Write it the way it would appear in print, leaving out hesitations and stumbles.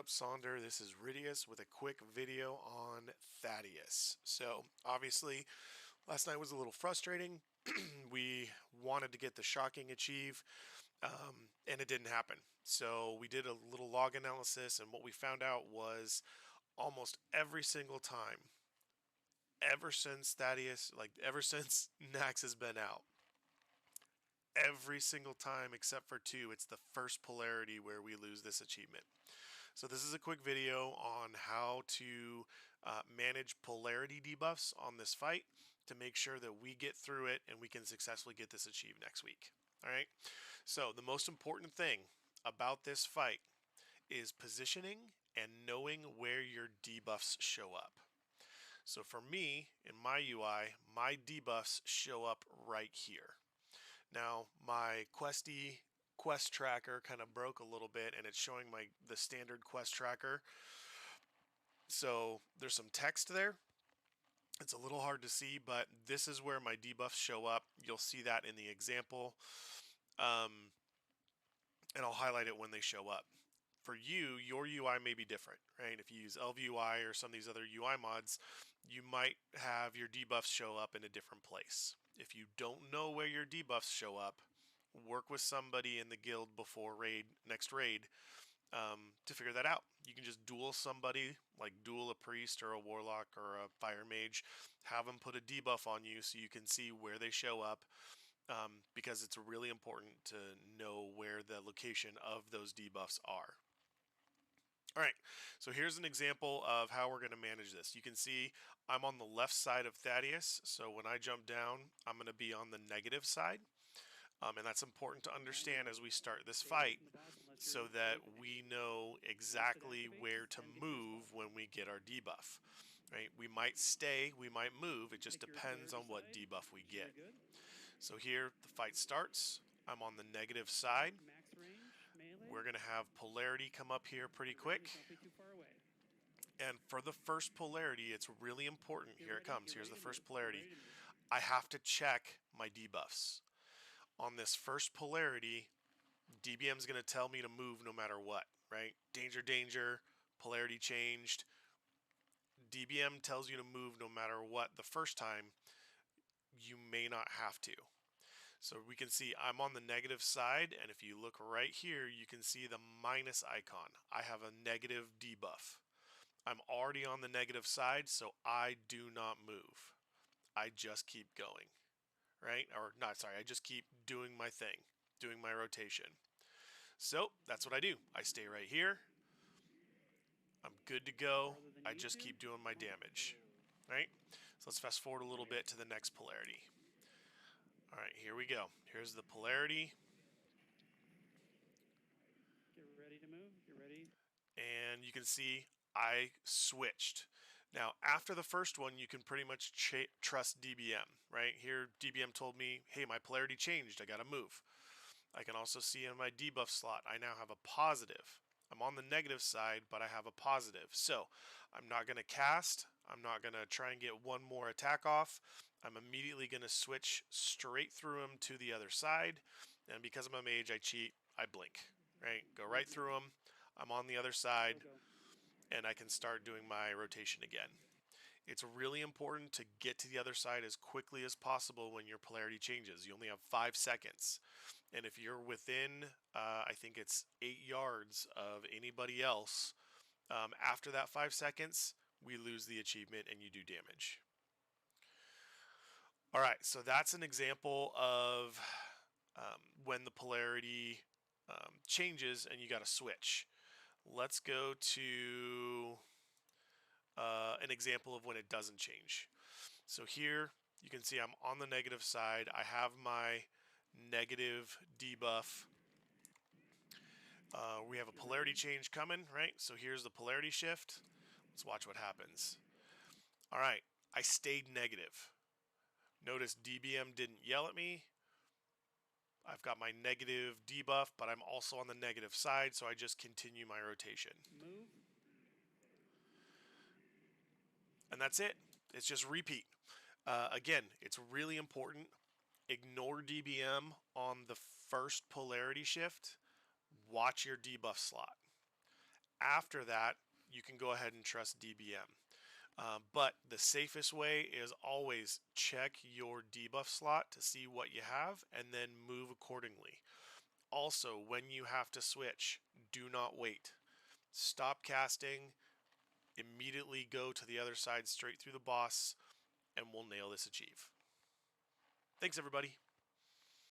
up, Sonder? This is Ridius with a quick video on Thaddius. So, obviously, last night was a little frustrating. We wanted to get the shocking achieve, and it didn't happen. So, we did a little log analysis, and what we found out was almost every single time, ever since Thaddius, ever since Naxx has been out, every single time except for two, it's the first polarity where we lose this achievement. So this is a quick video on how to manage polarity debuffs on this fight to make sure that we get through it and we can successfully get this achieved next week. All right. So the most important thing about this fight is positioning and knowing where your debuffs show up. So for me, in my UI, my debuffs show up right here. Now, my quest tracker kind of broke a little bit, and it's showing the standard quest tracker. So there's some text there. It's a little hard to see, but this is where my debuffs show up. You'll see that in the example, and I'll highlight it when they show up. For you, your UI may be different, right? If you use ElvUI or some of these other UI mods, you might have your debuffs show up in a different place. If you don't know where your debuffs show up, work with somebody in the guild before next raid, to figure that out. You can just duel somebody, like duel a priest or a warlock or a fire mage, have them put a debuff on you so you can see where they show up, because it's really important to know where the location of those debuffs are. All right, so here's an example of how we're going to manage this. You can see I'm on the left side of Thaddius, so when I jump down, I'm going to be on the negative side. And that's important to understand as we start this fight so that we know exactly where to move when we get our debuff. Right? We might stay, we might move, it just depends on what debuff we get. So here the fight starts. I'm on the negative side. We're going to have polarity come up here pretty quick. And for the first polarity, it's really important. Here it comes. Here's the first polarity. I have to check my debuffs. On this first polarity, DBM is going to tell me to move no matter what, right? Danger, danger, polarity changed. DBM tells you to move no matter what the first time. You may not have to. So we can see I'm on the negative side, and if you look right here, you can see the minus icon. I have a negative debuff. I'm already on the negative side, so I do not move. I just keep going, right? Or not, sorry, I just keep doing my thing, doing my rotation. So that's what I do. I stay right here. I'm good to go. I just keep doing my damage, right? So let's fast forward a little bit to the next polarity. All right, here we go. Here's the polarity. Get ready to move. Get ready. And you can see I switched. Now, after the first one, you can pretty much trust DBM, right? Here, DBM told me, hey, my polarity changed. I got to move. I can also see in my debuff slot, I now have a positive. I'm on the negative side, but I have a positive. So I'm not going to cast. I'm not going to try and get one more attack off. I'm immediately going to switch straight through him to the other side. And because I'm a mage, I cheat. I blink, right? Go right through him. I'm on the other side, and I can start doing my rotation again. It's really important to get to the other side as quickly as possible when your polarity changes. You only have 5 seconds. And if you're within, I think it's 8 yards of anybody else, after that 5 seconds, we lose the achievement and you do damage. All right, so that's an example of when the polarity changes and you got to switch. Let's go to an example of when it doesn't change. So here you can see I'm on the negative side. I have my negative debuff. We have a polarity change coming, right? So here's the polarity shift. Let's watch what happens. All right, I stayed negative. Notice DBM didn't yell at me. I've got my negative debuff, but I'm also on the negative side, so I just continue my rotation. Move. And that's it. It's just repeat. Again, it's really important. Ignore DBM on the first polarity shift. Watch your debuff slot. After that, you can go ahead and trust DBM. But the safest way is always check your debuff slot to see what you have and then move accordingly. Also, when you have to switch, do not wait. Stop casting, immediately go to the other side straight through the boss, and we'll nail this achieve. Thanks, everybody.